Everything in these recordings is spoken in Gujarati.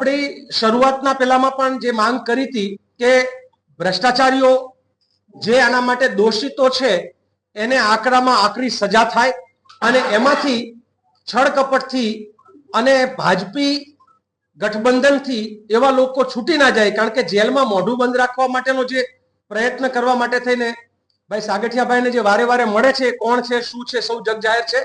આપણી શરૂઆતના પહેલામાં પણ જે માંગ કરી હતી કે ભ્રષ્ટાચારીઓ જે આના માટે દોષિતો છે એને આકરામાં આકરી સજા થાય અને એમાંથી છળકપટથી અને ભાજપી ગઠબંધનથી એવા લોકો છૂટી ના જાય, કારણ કે જેલમાં મોઢું બંધ રાખવા માટેનો જે પ્રયત્ન કરવા માટે થઈને ભાઈ સાગઠિયાભાઈને જે વારે વારે મળે છે, કોણ છે, શું છે, સૌ જગ જાહેર છે.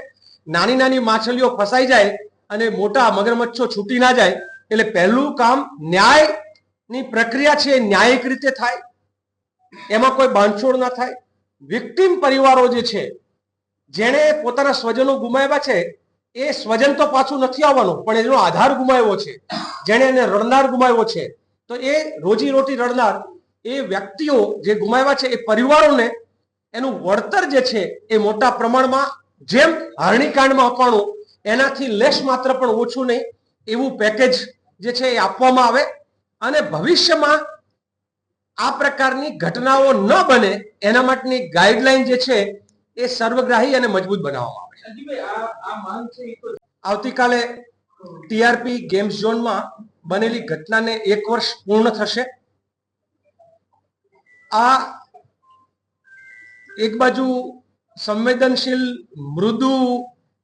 નાની નાની માછલીઓ ફસાઈ જાય અને મોટા મગરમચ્છો છૂટી ના જાય. એટલે પહેલું કામ ન્યાયની પ્રક્રિયા છે ન્યાયિક રીતે થાય, એમાં કોઈ બાંધછોડ ના થાય. વિક્ટિમ પરિવારો જે છે, જેણે પોતાના સ્વજનો ગુમાવ્યા છે, એ સ્વજન તો પાછું નથી આવવાનું, પણ એનો આધાર ગુમાવ્યો છે, જેણે એને રડનાર ગુમાવ્યો છે, તો એ રોજી રોટી રડનાર એ વ્યક્તિઓ જે ગુમાવ્યા છે એ પરિવારોને એનું વળતર જે છે એ મોટા પ્રમાણમાં, જેમ હરણીકાંડમાં આપવાનું એનાથી લેશ માત્ર પણ ઓછું નહીં એવું પેકેજ જે છે એ આપવામાં આવે અને ભવિષ્યમાં આ પ્રકારની ઘટનાઓ ન બને એના માટેની ગાઈડલાઈન જે છે એ સર્વગ્રાહી અને મજબૂત બનાવવામાં આવે. આવતીકાલે ટીઆરપી ગેમ્સ ઝોનમાં બનેલી ઘટનાને 1 વર્ષ પૂર્ણ થશે. આ એક બાજુ સંવેદનશીલ, મૃદુ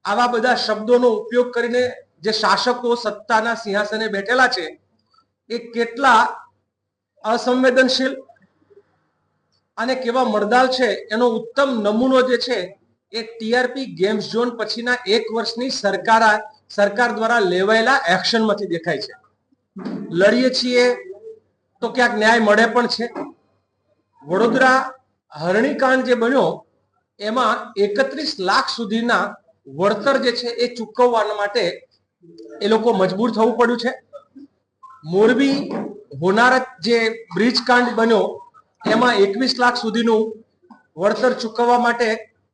આવા બધા શબ્દોનો ઉપયોગ કરીને જે શાસકો સત્તાના સિંહાસને બેઠેલા છે એ કેટલા અસંવેદનશીલ અને કેવા મર્દાલ છે એનો ઉત્તમ નમૂનો જે છે એ ટીઆરપી ગેમ્સ ઝોન પછીના 1 વર્ષની સરકાર દ્વારા લેવાયેલા એક્શનમાંથી દેખાય છે. લડીએ છીએ તો ક્યાંક ન્યાય મળે પણ છે. વડોદરા હરણીકાંડ જે બન્યો એમાં 31 લાખ સુધીના વળતર જે છે એ ચૂકવવા માટે એ લોકો મજબૂર થવું પડ્યું છે. મોરબી હોનારત જે બ્રિજ કાંડ બન્યો એમાં 21 લાખ સુધીનું વળતર ચૂકવવા માટે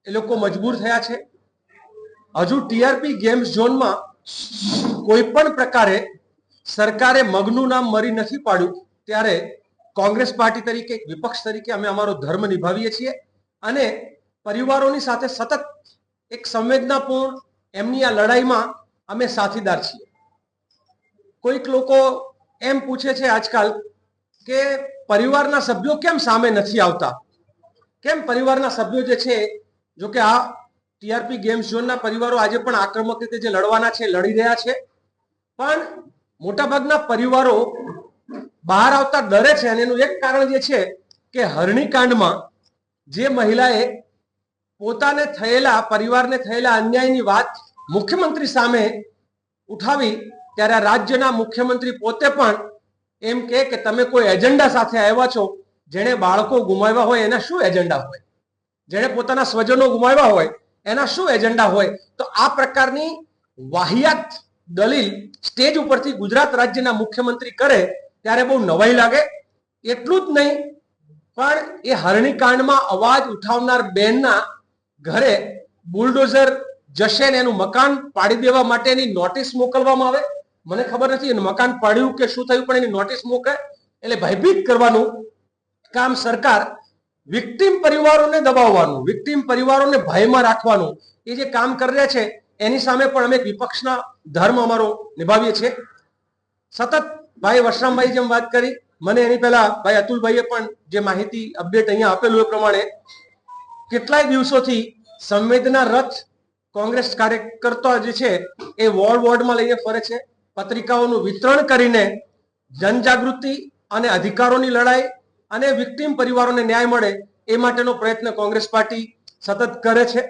એ લોકો મજબૂર થયા છે. હજુ ટીઆરપી ગેમ્સ ઝોનમાં કોઈ પણ પ્રકારે સરકારે મગનું નામ મરી નથી પાડ્યું, ત્યારે કોંગ્રેસ પાર્ટી તરીકે, વિપક્ષ તરીકે અમે અમારો ધર્મ નિભાવીએ છીએ અને પરિવારોની સાથે સતત એક સંવેદનાપૂર્ણ એમની આ લડાઈમાં અમે સાથીદાર છીએ. કોઈક લોકો એમ પૂછે છે આજકાલ કે પરિવારના સભ્યો કેમ સામે નથી આવતા, કેમ પરિવારના સભ્યો જે છે, જો કે આ ટીઆરપી ગેમ્સ ઝોનના પરિવારો આજે પણ આક્રમક રીતે જે લડવાના છે લડી રહ્યા છે, પણ મોટાભાગના પરિવારો બહાર આવતા ડરે છે. અને એનું એક કારણ જે છે કે હરણીકાંડમાં જે મહિલાએ પોતાને થયેલા, પરિવારને થયેલા અન્યાયની વાત મુખ્યમંત્રી સામે ઉઠાવી, ત્યારે રાજ્યના મુખ્યમંત્રી પોતે પણ એમ કે તમે કોઈ એજન્ડા સાથે આવ્યા છો. જેણે બાળકો ગુમાવ્યા હોય એના શું એજન્ડા હોય, જેણે પોતાના સ્વજનો ગુમાવ્યા હોય એના શું એજન્ડા હોય. તો આ પ્રકારની વાહિયાત દલીલ સ્ટેજ ઉપરથી ગુજરાત રાજ્યના મુખ્યમંત્રી કરે ત્યારે બહુ નવાઈ લાગે. એટલું જ નહીં, પણ એ હરણીકાંડમાં અવાજ ઉઠાવનાર બેનના ઘરે બુલડોઝર જશે ને એનું મકાન પાડી દેવા માટેની નોટિસ મોકલવામાં આવે. મને ખબર નથી એનું મકાન પાડ્યું કે શું થયું, પણ એની નોટિસ મોકલે. એટલે ભયભીત કરવાનું કામ સરકાર, વિક્ટિમ પરિવારોને દબાવવાનું, વિક્ટિમ પરિવારોને ભયમાં રાખવાનું એ જે કામ કરી રહ્યા છે એની સામે પણ અમે વિપક્ષના ધર્મ અમારો નિભાવીએ છીએ. સતત ભાઈ વશરામભાઈ જેમ વાત કરી, મને એની પહેલા ભાઈ અતુલભાઈએ પણ જે માહિતી અપડેટ અહીંયા આપેલું એ પ્રમાણે કેટલાય દિવસોથી સંવેદના રથ કોંગ્રેસ કાર્યકર્તા જે છે એ વોર્ડમાં લઈને ફરે છે. પત્રિકાઓનું વિતરણ કરીને જનજાગૃતિ અને અધિકારોની લડાઈ અને વિક્ટિમ પરિવારોને ન્યાય મળે એ માટેનો પ્રયત્ન કોંગ્રેસ પાર્ટી સતત કરે છે.